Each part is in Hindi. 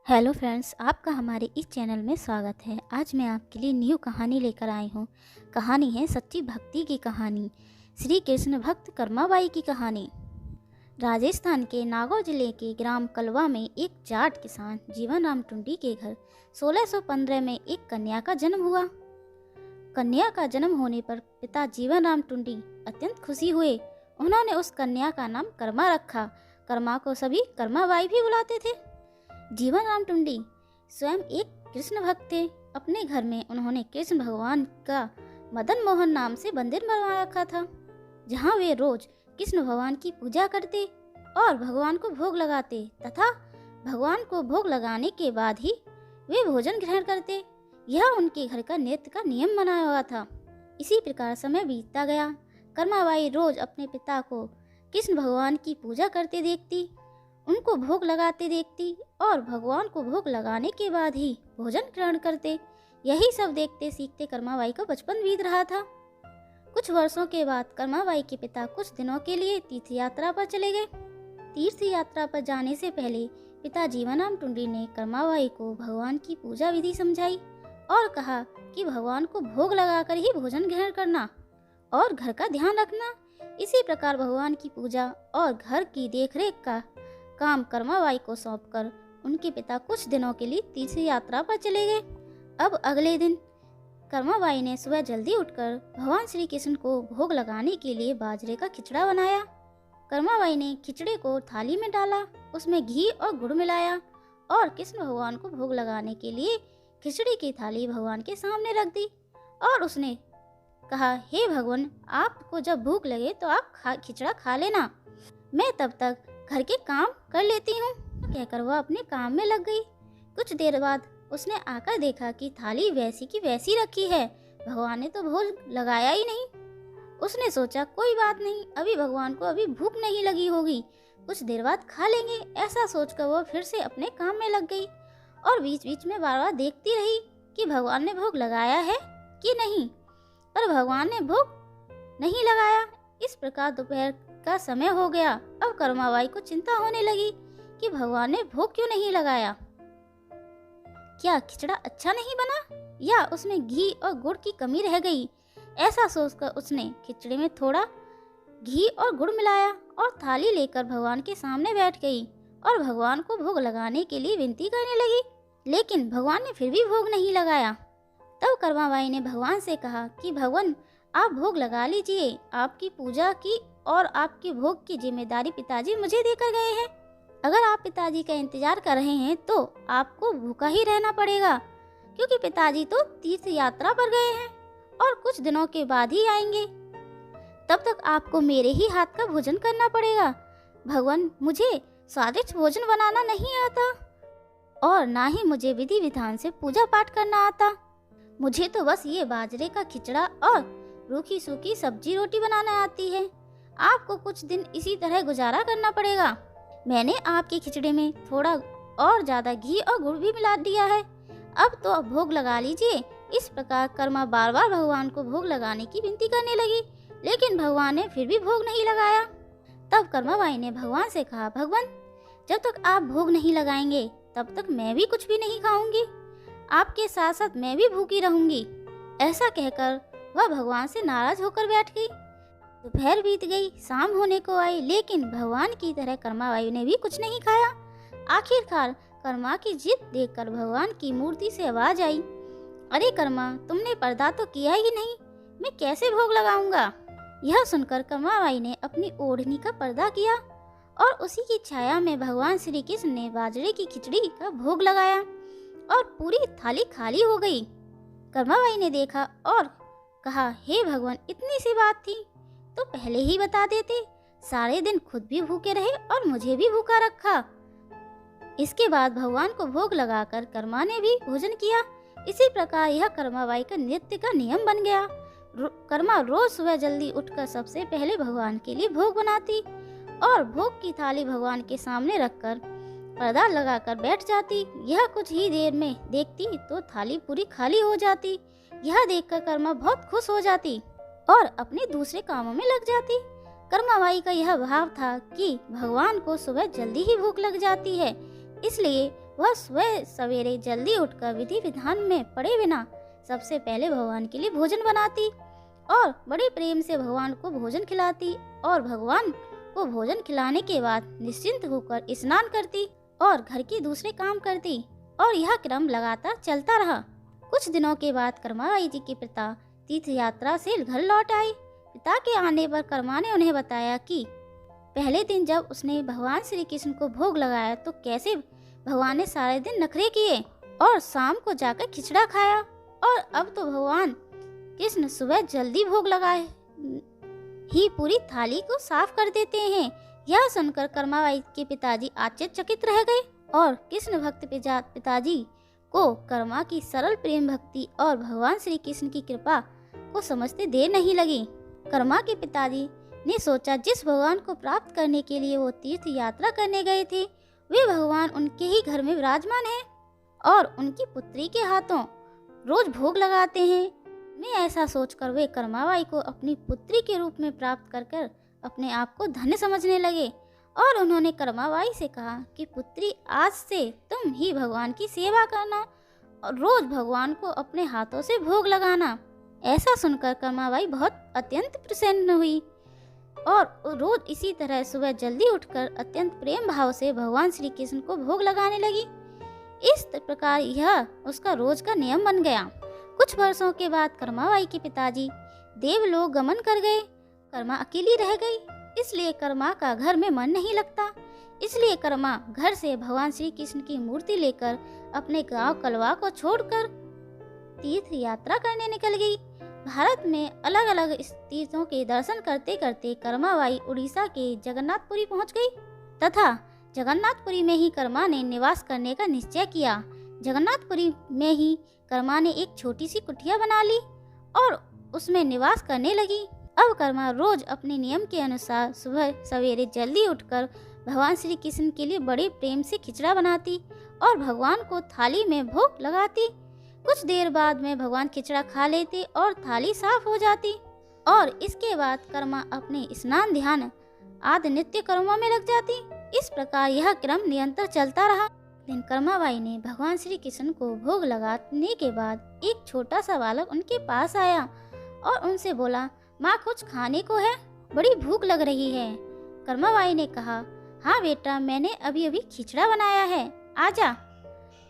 हेलो फ्रेंड्स, आपका हमारे इस चैनल में स्वागत है। आज मैं आपके लिए न्यू कहानी लेकर आई हूँ। कहानी है सच्ची भक्ति की कहानी, श्री कृष्ण भक्त कर्माबाई की कहानी। राजस्थान के नागौर जिले के ग्राम कलवा में एक जाट किसान जीवन राम टुंडी के घर 1615 में एक कन्या का जन्म हुआ। कन्या का जन्म होने पर पिता जीवन राम टुंडी अत्यंत खुशी हुए। उन्होंने उस कन्या का नाम कर्मा रखा। कर्मा को सभी कर्माबाई भी बुलाते थे। जीवन राम टुंडी स्वयं एक कृष्ण भक्त थे। अपने घर में उन्होंने कृष्ण भगवान का मदन मोहन नाम से मंदिर बनवा रखा था, जहाँ वे रोज कृष्ण भगवान की पूजा करते और भगवान को भोग लगाते तथा भगवान को भोग लगाने के बाद ही वे भोजन ग्रहण करते। यह उनके घर का नित्य का नियम बना हुआ था। इसी प्रकार समय बीतता गया। कर्माबाई रोज अपने पिता को कृष्ण भगवान की पूजा करते देखती, उनको भोग लगाते देखती और भगवान को भोग लगाने के बाद ही भोजन ग्रहण करते। यही सब देखते सीखते कर्माबाई का बचपन बीत रहा था। कुछ वर्षों के बाद कर्माबाई के पिता कुछ दिनों के लिए तीर्थ यात्रा पर चले गए। तीर्थ यात्रा पर जाने से पहले पिता जीवनराम टुंडी ने कर्माबाई को भगवान की पूजा विधि समझाई और कहा कि भगवान को भोग लगाकर ही भोजन ग्रहण करना और घर का ध्यान रखना। इसी प्रकार भगवान की पूजा और घर की देखरेख का काम कर्माबाई को सौंपकर उनके पिता कुछ दिनों के लिए तीर्थ यात्रा पर चले गए। अब अगले दिन कर्माबाई ने सुबह जल्दी उठकर भगवान श्री कृष्ण को भोग लगाने के लिए बाजरे का खिचड़ा बनाया। कर्माबाई ने खिचड़े को थाली में डाला, उसमें घी और गुड़ मिलाया और कृष्ण भगवान को भोग लगाने के लिए खिचड़ी की थाली भगवान के सामने रख दी और उसने कहा, हे भगवान, आपको जब भूख लगे तो आप खिचड़ा खा लेना, मैं तब तक घर के काम कर लेती हूँ। कहकर वह अपने काम में लग गई। कुछ देर बाद उसने आकर देखा कि थाली वैसी की वैसी रखी है, भगवान ने तो भोग लगाया ही नहीं। उसने सोचा कोई बात नहीं, अभी भगवान को अभी भूख नहीं लगी होगी, कुछ देर बाद खा लेंगे। ऐसा सोचकर वह फिर से अपने काम में लग गई और बीच बीच में बार बार देखती रही कि भगवान ने भोग लगाया है कि नहीं, पर भगवान ने भोग नहीं लगाया। इस प्रकार दोपहर का समय हो गया। अब कर्माबाई को चिंता होने लगी कि भगवान ने भोग क्यों नहीं लगाया। क्या खिचड़ा अच्छा नहीं बना या उसमें घी और गुड़ की कमी रह गई? ऐसा सोचकर उसने खिचड़े में थोड़ा घी और गुड़ मिलाया और थाली लेकर भगवान के सामने बैठ गई और भगवान को भोग लगाने के लिए विनती करने लगी, लेकिन भगवान ने फिर भी भोग नहीं लगाया। तब कर्माबाई ने भगवान से कहा कि भगवान, आप भोग लगा लीजिए, आपकी पूजा की और आपके भोग की जिम्मेदारी पिताजी मुझे देकर गए हैं। अगर आप पिताजी का इंतजार कर रहे हैं तो आपको भूखा ही रहना पड़ेगा, क्योंकि पिताजी तो तीर्थ यात्रा पर गए हैं और कुछ दिनों के बाद ही आएंगे। तब तक आपको मेरे ही हाथ का भोजन करना पड़ेगा। भगवान, मुझे स्वादिष्ट भोजन बनाना नहीं आता और ना ही मुझे विधि विधान से पूजा पाठ करना आता। मुझे तो बस ये बाजरे का खिचड़ा और रूखी सूखी सब्जी रोटी बनाना आती है। आपको कुछ दिन इसी तरह गुजारा करना पड़ेगा। मैंने आपके खिचड़े में थोड़ा और ज्यादा घी और गुड़ भी मिला दिया है, अब तो भोग लगा लीजिए। इस प्रकार कर्मा बार बार भगवान को भोग लगाने की विनती करने लगी, लेकिन भगवान ने फिर भी भोग नहीं लगाया। तब कर्माबाई ने भगवान से कहा, भगवान, जब तक आप भोग नहीं लगाएंगे तब तक मैं भी कुछ भी नहीं खाऊंगी, आपके साथ साथ मैं भी भूखी रहूंगी। ऐसा कहकर वह भगवान से नाराज होकर बैठ गई। दोपहर बीत गई, शाम होने को आई, लेकिन भगवान की तरह कर्माबाई ने भी कुछ नहीं खाया। आखिरकार कर्मा की जिद देखकर भगवान की मूर्ति से आवाज आई, अरे कर्मा, तुमने पर्दा तो किया ही नहीं, मैं कैसे भोग लगाऊंगा? यह सुनकर कर्माबाई ने अपनी ओढ़नी का पर्दा किया और उसी की छाया में भगवान श्री कृष्ण ने बाजरे की खिचड़ी का भोग लगाया और पूरी थाली खाली हो गई। कर्माबाई ने देखा और कहा, हे भगवान, इतनी सी बात थी तो पहले ही बता देते, सारे दिन खुद भी भूखे रहे और मुझे भी भूखा रखा। इसके बाद भगवान को भोग लगाकर कर्मा ने भी भोजन किया। इसी प्रकार यह कर्माबाई का नित्य का नियम बन गया। कर्मा रोज सुबह जल्दी उठकर सबसे पहले भगवान के लिए भोग बनाती और भोग की थाली भगवान के सामने रखकर पर्दा लगाकर बैठ जाती। यह कुछ ही देर में देखती तो थाली पूरी खाली हो जाती। यह देखकर कर्मा बहुत खुश हो जाती और अपने दूसरे कामों में लग जाती। कर्माबाई का यह भाव था कि भगवान को सुबह जल्दी ही भूख लग जाती है, इसलिए वह सुबह सवेरे जल्दी उठकर विधि विधान में पड़े बिना सबसे पहले भगवान के लिए भोजन बनाती और बड़े प्रेम से भगवान को भोजन खिलाती और भगवान को भोजन खिलाने के बाद निश्चिंत होकर स्नान करती और घर के दूसरे काम करती और यह क्रम लगातार चलता रहा। कुछ दिनों के बाद कर्माबाई जी के पिता तीर्थ यात्रा से घर लौट आए। पिता के आने पर कर्मा ने उन्हें बताया कि पहले दिन जब उसने भगवान श्री कृष्ण को भोग लगाया तो कैसे भगवान ने सारे दिन नखरे किए और शाम को जाकर खिचड़ा खाया, और अब तो भगवान कृष्ण सुबह जल्दी भोग लगाए ही पूरी थाली को साफ कर देते हैं। यह सुनकर कर्माबाई के पिताजी आश्चर्यचकित रह गए और कृष्ण भक्त पिताजी को कर्मा की सरल प्रेम भक्ति और भगवान श्री कृष्ण की कृपा को समझते देर नहीं लगी। कर्मा के पिताजी ने सोचा जिस भगवान को प्राप्त करने के लिए वो तीर्थ यात्रा करने गए थे वे भगवान उनके ही घर में विराजमान हैं और उनकी पुत्री के हाथों रोज भोग लगाते हैं। मैं ऐसा सोचकर वे कर्माबाई को अपनी पुत्री के रूप में प्राप्त कर अपने आप को धन्य समझने लगे और उन्होंने कर्माबाई से कहा कि पुत्री आज से तुम ही भगवान की सेवा करना और रोज भगवान को अपने हाथों से भोग लगाना। ऐसा सुनकर कर्माबाई बहुत अत्यंत प्रसन्न हुई और रोज इसी तरह सुबह जल्दी उठकर अत्यंत प्रेम भाव से भगवान श्री कृष्ण को भोग लगाने लगी। इस प्रकार यह उसका रोज का नियम बन गया। कुछ वर्षों के बाद कर्माबाई के पिताजी देवलोक गमन कर गए। कर्मा अकेली रह गई, इसलिए कर्मा का घर में मन नहीं लगता। इसलिए कर्मा घर से भगवान श्री कृष्ण की मूर्ति लेकर अपने गांव कलवा को छोड़कर तीर्थ यात्रा करने निकल गई। भारत में अलग अलग तीर्थों के दर्शन करते करते कर्माबाई उड़ीसा के जगन्नाथपुरी पहुंच गई तथा जगन्नाथपुरी में ही कर्मा ने निवास करने का निश्चय किया। जगन्नाथपुरी में ही कर्मा ने एक छोटी सी कुटिया बना ली और उसमें निवास करने लगी। अब कर्मा रोज अपने नियम के अनुसार सुबह सवेरे जल्दी उठकर भगवान श्री कृष्ण के लिए बड़े प्रेम से खिचड़ा बनाती और भगवान को थाली में भोग लगाती। कुछ देर बाद में भगवान खिचड़ा खा लेते और थाली साफ हो जाती और इसके बाद कर्मा अपने स्नान ध्यान आदि नित्य कर्मों में लग जाती। इस प्रकार यह क्रम निरंतर चलता रहा। दिन कर्माबाई ने भगवान श्री कृष्ण को भोग लगाने के बाद एक छोटा सा बालक उनके पास आया और उनसे बोला, माँ कुछ खाने को है, बड़ी भूख लग रही है। कर्माबाई ने कहा, हाँ बेटा, मैंने अभी अभी खिचड़ा बनाया है, आजा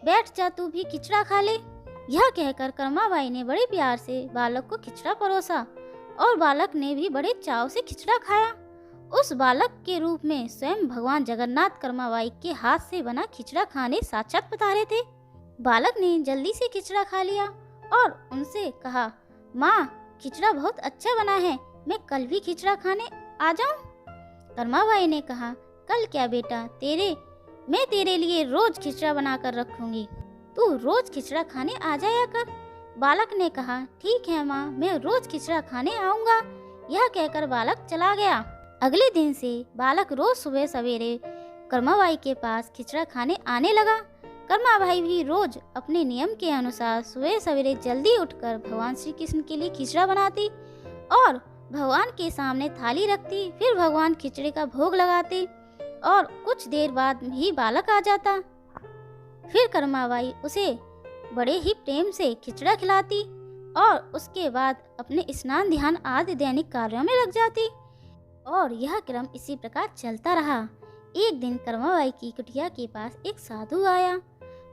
बैठ जा, तू भी खिचड़ा खा ले। यह कहकर कर्माबाई ने बड़े प्यार से बालक को खिचड़ा परोसा और बालक ने भी बड़े चाव से खिचड़ा खाया। उस बालक के रूप में स्वयं भगवान जगन्नाथ कर्माबाई के हाथ से बना खिचड़ा खाने साक्षात पधारे थे। बालक ने जल्दी से खिचड़ा खा लिया और उनसे कहा, माँ खिचड़ा बहुत अच्छा बना है, मैं कल भी खिचड़ा खाने आ जाऊं? कर्माबाई ने कहा, कल क्या बेटा, मैं तेरे लिए रोज खिचड़ा बनाकर रखूंगी, तू रोज खिचड़ा खाने आ जाया कर। बालक ने कहा, ठीक है माँ, मैं रोज खिचड़ा खाने आऊंगा। यह कहकर बालक चला गया। अगले दिन से बालक रोज सुबह सवेरे कर्माबाई के पास खिचड़ा खाने आने लगा। कर्माबाई भी रोज अपने नियम के अनुसार सुबह सवेरे जल्दी उठकर भगवान श्री कृष्ण के लिए खिचड़ा बनाती और भगवान के सामने थाली रखती, फिर भगवान खिचड़े का भोग लगाते और कुछ देर बाद ही बालक आ जाता। फिर कर्माबाई उसे बड़े ही प्रेम से खिचड़ा खिलाती और उसके बाद अपने स्नान ध्यान आदि दैनिक कार्यों में लग जाती और यह क्रम इसी प्रकार चलता रहा। एक दिन कर्माबाई की कुटिया के पास एक साधु आया।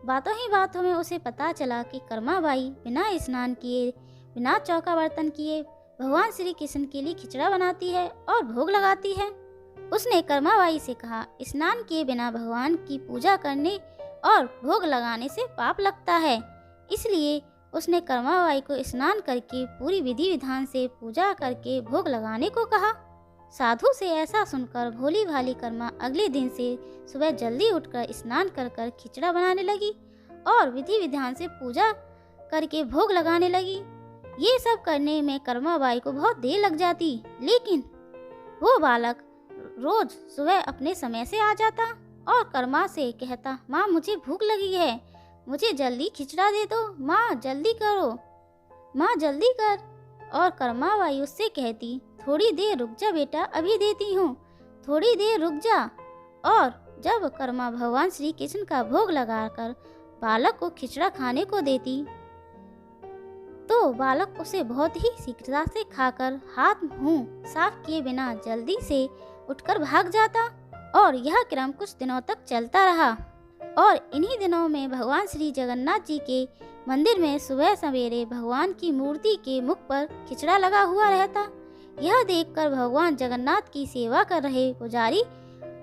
बातों ही बातों में उसे पता चला कि कर्माबाई बिना स्नान किए, बिना चौका बर्तन किए भगवान श्री कृष्ण के लिए खिचड़ा बनाती है और भोग लगाती है। उसने कर्माबाई से कहा, स्नान किए बिना भगवान की पूजा करने और भोग लगाने से पाप लगता है। इसलिए उसने कर्माबाई को स्नान करके पूरी विधि विधान से पूजा करके भोग लगाने को कहा। साधु से ऐसा सुनकर भोली भाली कर्मा अगले दिन से सुबह जल्दी उठकर स्नान कर खिचड़ा बनाने लगी और विधि विधान से पूजा करके भोग लगाने लगी। ये सब करने में कर्माबाई को बहुत देर लग जाती, लेकिन वो बालक रोज सुबह अपने समय से आ जाता और कर्मा से कहता, माँ मुझे भूख लगी है, मुझे जल्दी खिचड़ा दे दो, माँ जल्दी करो, माँ जल्दी कर। और कर्माबाई उससे कहती, थोड़ी देर रुक जा बेटा, अभी देती हूँ, थोड़ी देर रुक जा। और जब कर्मा भगवान श्री कृष्ण का भोग लगाकर बालक को खिचड़ा खाने को देती तो बालक उसे बहुत ही शीघ्रता से खाकर हाथ मुंह साफ किए बिना जल्दी से उठकर भाग जाता। और यह क्रम कुछ दिनों तक चलता रहा। और इन्हीं दिनों में भगवान श्री जगन्नाथ जी के मंदिर में सुबह सवेरे भगवान की मूर्ति के मुख पर खिचड़ा लगा हुआ रहता। यह देखकर भगवान जगन्नाथ की सेवा कर रहे पुजारी,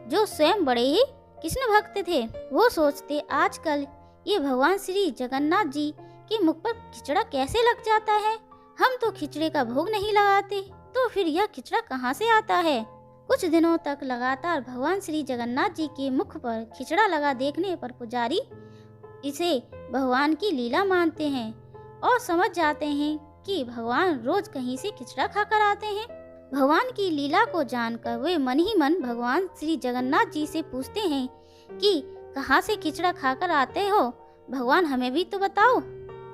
जो स्वयं बड़े ही कृष्ण भक्त थे, वो सोचते आजकल ये भगवान श्री जगन्नाथ जी के मुख पर खिचड़ा कैसे लग जाता है। हम तो खिचड़े का भोग नहीं लगाते, तो फिर यह खिचड़ा कहाँ से आता है। कुछ दिनों तक लगातार भगवान श्री जगन्नाथ जी के मुख पर खिचड़ा लगा देखने पर पुजारी इसे भगवान की लीला मानते हैं और समझ जाते हैं कि भगवान रोज कहीं से खिचड़ा खाकर आते हैं। भगवान की लीला को जानकर वे मन ही मन भगवान श्री जगन्नाथ जी से पूछते हैं कि कहाँ से खिचड़ा खाकर आते हो, भगवान हमें भी तो बताओ।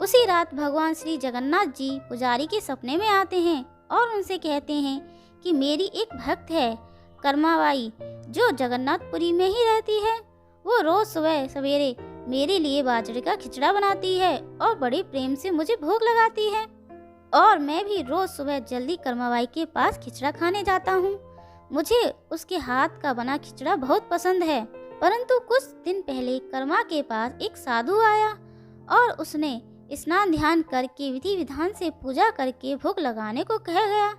उसी रात भगवान श्री जगन्नाथ जी पुजारी के सपने में आते हैं और उनसे कहते हैं कि मेरी एक भक्त है कर्माबाई, जो जगन्नाथपुरी में ही रहती है। वो रोज सुबह सवेरे मेरे लिए बाजरे का खिचड़ा बनाती है और बड़े प्रेम से मुझे भोग लगाती है। और मैं भी रोज सुबह जल्दी कर्माबाई के पास खिचड़ा खाने जाता हूँ। मुझे उसके हाथ का बना खिचड़ा बहुत पसंद है। परंतु कुछ दिन पहले कर्मा के पास एक साधु आया और उसने स्नान ध्यान करके विधि विधान से पूजा करके भोग लगाने को कह गया।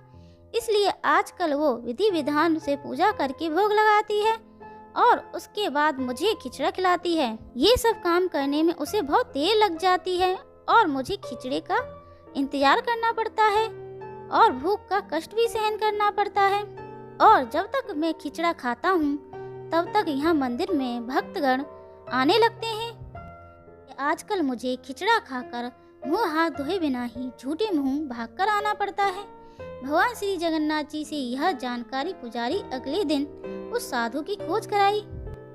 इसलिए आजकल वो विधि विधान से पूजा करके भोग लगाती है और उसके बाद मुझे खिचड़ा खिलाती है। ये सब काम करने में उसे बहुत देर लग जाती है और मुझे खिचड़े का इंतजार करना पड़ता है और भूख का कष्ट भी सहन करना पड़ता है। और जब तक मैं खिचड़ा खाता हूँ तब तक यहाँ मंदिर में भक्तगण आने लगते हैं। आजकल मुझे खिचड़ा खाकर मुंह हाथ धोए बिना ही झूठे मुंह भागकर आना पड़ता है। भगवान श्री जगन्नाथ जी से यह जानकारी पुजारी अगले दिन उस साधु की खोज कराई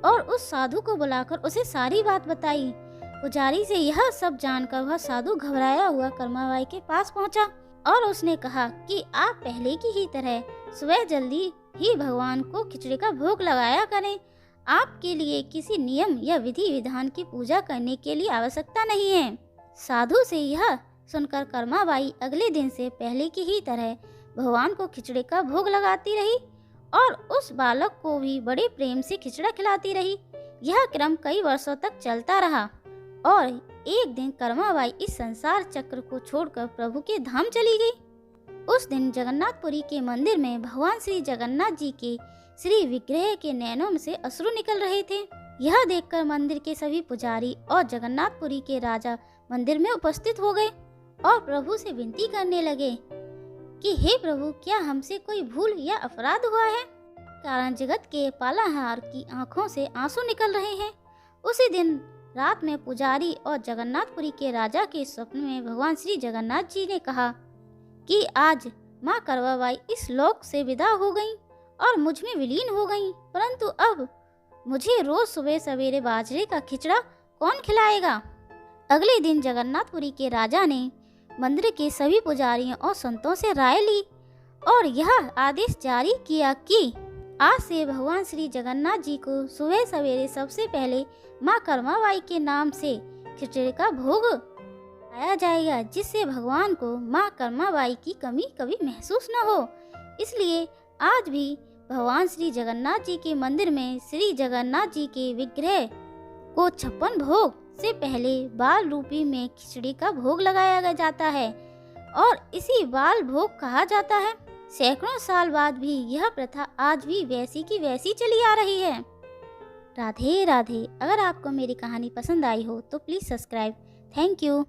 और उस साधु को बुलाकर उसे सारी बात बताई। पुजारी से यह सब जानकर वह साधु घबराया हुआ कर्माबाई के पास पहुंचा और उसने कहा कि आप पहले की ही तरह सुबह जल्दी ही भगवान को खिचड़े का भोग लगाया करें। आपके लिए किसी नियम या विधि विधान की पूजा करने के लिए आवश्यकता नहीं है। साधु से यह सुनकर कर्माबाई अगले दिन से पहले की ही तरह भगवान को खिचड़े का भोग लगाती रही और उस बालक को भी बड़े प्रेम से खिचड़ा खिलाती रही। यह क्रम कई वर्षों तक चलता रहा और एक दिन कर्माबाई इस संसार चक्र को छोड़कर प्रभु के धाम चली गई। उस दिन जगन्नाथपुरी के मंदिर में भगवान श्री जगन्नाथ जी के श्री विग्रह के नैनों में से अश्रु निकल रहे थे। यह देखकर मंदिर के सभी पुजारी और जगन्नाथपुरी के राजा मंदिर में उपस्थित हो गए और प्रभु से विनती करने लगे कि हे प्रभु, क्या हमसे कोई भूल या अपराध हुआ है, कारण जगत के पालनहार की आंखों से आंसू निकल रहे हैं। उसी दिन रात में पुजारी और जगन्नाथपुरी के राजा के स्वप्न में भगवान श्री जगन्नाथ जी ने कहा कि आज माँ करवाबाई इस लोक से विदा हो गईं और मुझ में विलीन हो गईं, परंतु अब मुझे रोज सुबह सवेरे बाजरे का खिचड़ा कौन खिलाएगा। अगले दिन जगन्नाथपुरी के राजा ने मंदिर के सभी पुजारियों और संतों से राय ली और यह आदेश जारी किया कि आज से भगवान श्री जगन्नाथ जी को सुबह सवेरे सबसे पहले माँ कर्माबाई के नाम से खिचड़े का भोग आया जाएगा, जिससे भगवान को माँ कर्माबाई की कमी कभी महसूस न हो। इसलिए आज भी भगवान श्री जगन्नाथ जी के मंदिर में श्री जगन्नाथ जी के विग्रह को 56 भोग से पहले बाल रूपी में खिचड़ी का भोग लगाया जाता है और इसी बाल भोग कहा जाता है। सैकड़ों साल बाद भी यह प्रथा आज भी वैसी की वैसी चली आ रही है। राधे राधे। अगर आपको मेरी कहानी पसंद आई हो तो प्लीज़ सब्सक्राइब। Thank you.